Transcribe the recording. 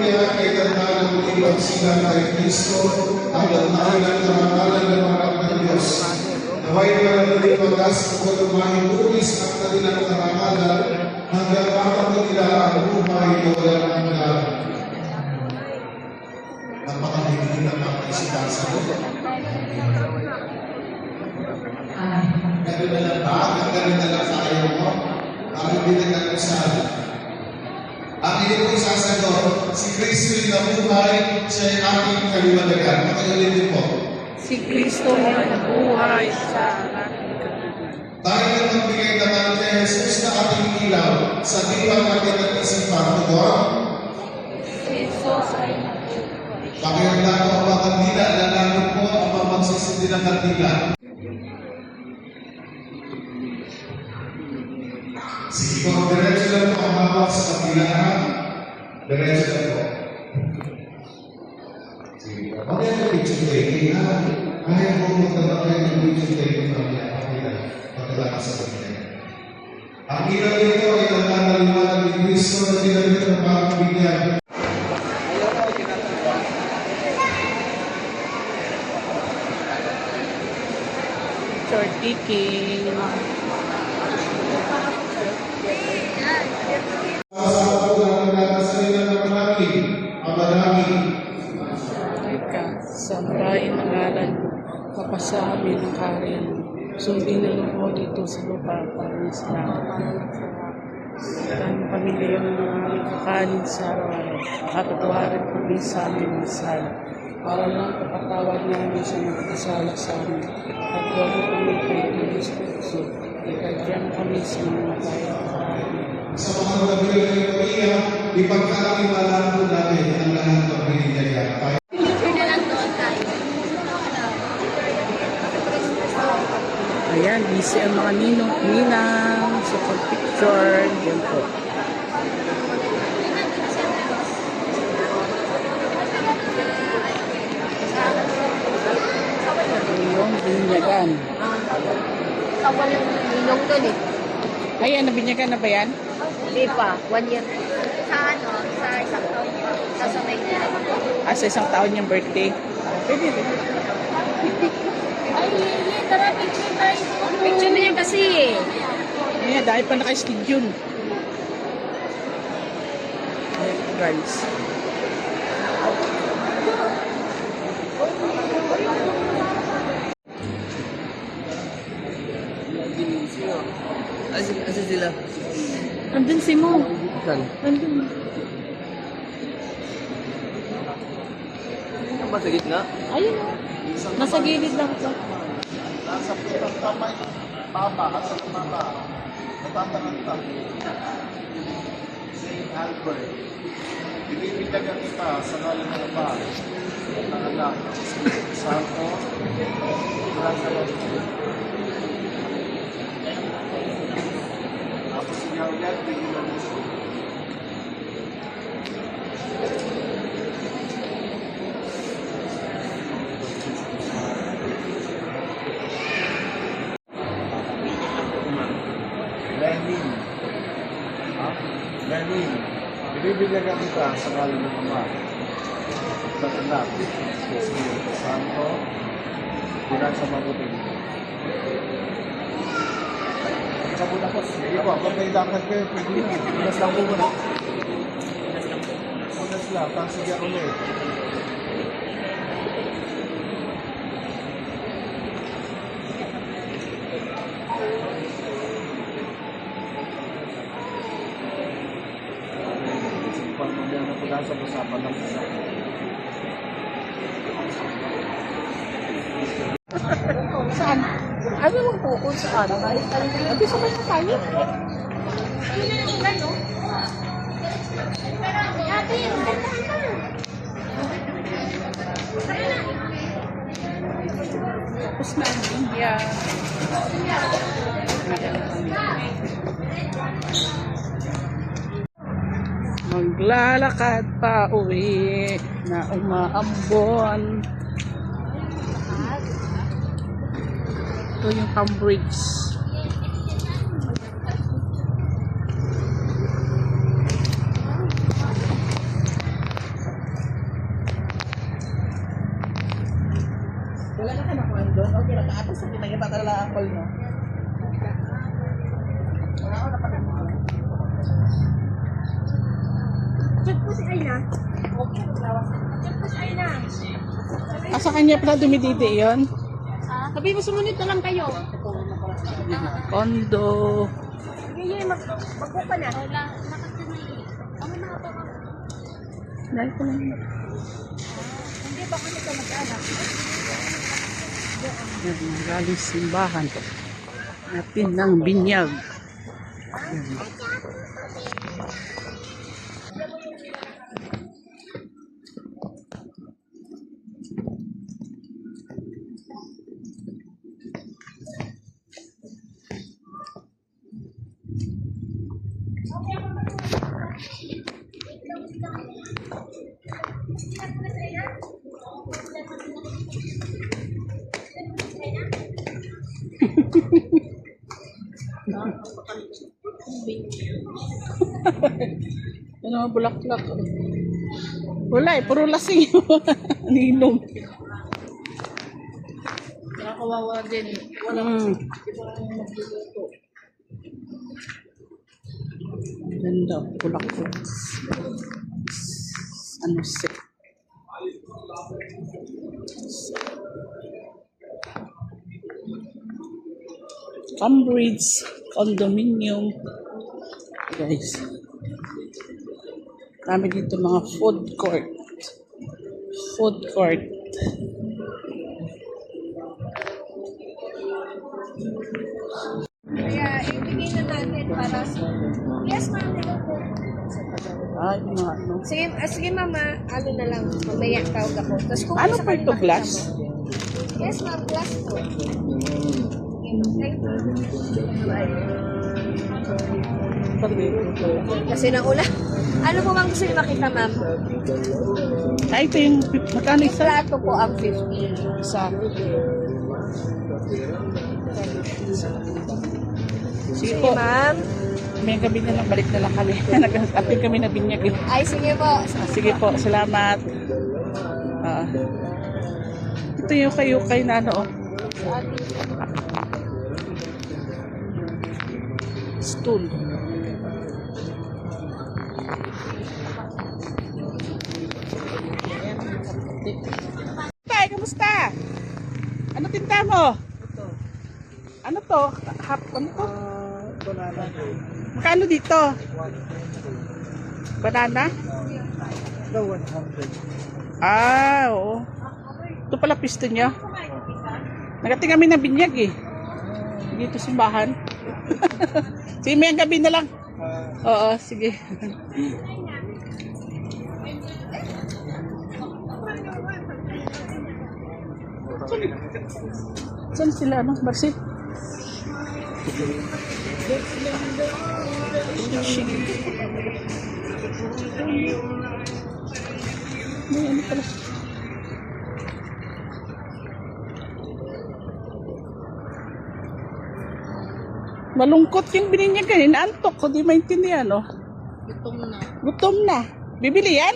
niya kay tanda ng ipagsilang kay Kristo ang lantahan ng karangalan ng mga anak ng Diyos. Naway mananali wagas kung lumahing ulis ang kanilang karangalan hanggang makapag nila ang buhay na walang hanggan. Napakahigit na mga isipan sa mundo. Ganun na lang ba? Ganun na lang tayo mo? Ang hindi na nagkasal. Ang inyong sasagot, si Kristo yung nabuhay, siya ay ating kaliwanagan. Makiulitin po. Si Kristo ay nabuhay sa ating kaliwanagan. Tayo na magbigay naman kay Jesus na ating ilaw sa diwa natin at isipan. Tugon? Jesus ay nabuhay. Pakihanda ko ang mga kandila, lalangin po ang mga magsisindi ng kandila. Sige po, diretso lang po ang hawak sa kapilahan. Diretso lang po. Sige po. Huwag yan yung picture taking ha. Kaya po magtabak kayo ng picture taking ng mga kapila. Pagkatapos sa kapila. Ang ilaw nito ay nagkakaliwanag ni Kristo na tinagin ng mga kabigyan. Short taking. Teka, sa bahay ng ngalan, papasabi ng kariyan. Sundin na mo dito sa lupa para sa ang pamilya yung mga kakanin sa araw-araw. Kapatawarin kami sa aming masal. Para lang kapatawad namin sa nagkasala sa amin. At huwag mo kami kayo ng Espiritu. Ikadyan kami sa mga tayo. Sa mga gabi ng Korea, ipagkakaliwalaan po natin ang lahat ng pinigaya. Ayan, busy ang mga ninong sa pag-picture. Yan po. Yung binyagan. Tawal yung ninong doon eh. Ay, ano, binyagan na ba yan? Hindi pa, 1 year. Sa ano, sa isang taon niya. Sasabay niya. Sa isang taon yung birthday. Pwede rin. Ay, tara, picture tayo. Picture niya kasi eh. Ayan, dahil pa naka-schedule. Ayan, guys. Asa sila? Andun si Mo. Saan? Andun. Saan ba sa gitna? Ayun o. Nasa gilid lang ito. Nasa putang kamay, papa at sa mama, natataranta. St. Albert, binibigyan kita sa ngalan ng Ama, ng Anak, Santo, Grasa Lord. Tapos siya ulit, bigyan ng gusto. Lenin. Lenin. Ibibigyan kita sa ngalan ng Ama, ng Anak, Espiritu Santo, bilang sa mabuting. Sabon ako. Sige po, pag may lakad kayo, pwede na. Unas lang po muna. Unas lang, tapos sige ulit. Pagmamaya na po lang sa usapan ng isa. Saan? Ano lang po kung saan? Abi, sabay na tayo. Tapos na ang India. Maglalakad pa uwi na umaambon. Ito yung Cambridge. kalakal no. Check po si Aina. Check po si Aina. Sa kanya pala dumididi yun? Sabi mo sumunod na lang kayo. Kondo. Sige, mag-book ka na. Wala, ano na ito? Dahil ko lang. Hindi ba kasi ito mag-anak? Yan, galing simbahan to. Natin ng binyag. Yan. Ano, bulaklak. Wala eh, puro lasing. Ninom. Nakakawawa din. Ganda, bulaklak. Ano si? Cambridge Condominium. Guys. Kami dito mga food court. Food court. Kaya ibigay na natin para sa... Yes, ma'am. Ay, mga ano. Sige mama, ano na lang, mamaya tawag ako. Tapos kung Ano sa pa ito, kanila glass? kita mo. Yes ma'am, glass po. Thank you. Kasi naula. Ano po bang gusto niyo makita ma'am? Ay, ito yung magkano Yung isa? plato po ang 50. Isa. Sige Sige po. ma'am. May gabi na lang, balik na lang kami. Nag-apil kami na binyag. Ay sige po. Sige po, salamat. Ito yung kayo na ano. Stool. Tay, kamusta? Ano tinta mo? Ano to? Ano to? Banana. Magkano dito? Banana? The 100. Ah, oo. Ito pala pisto niya. Nagating kami ng binyag eh. Dito simbahan. Sige, may gabi na lang. Oo, sige. Saan sila? Ano? Barsit? May ano pala. Malungkot yung bininyagan. Inaantok ko. Di maintindihan, no? Gutom na. Gutom na. Bibili yan?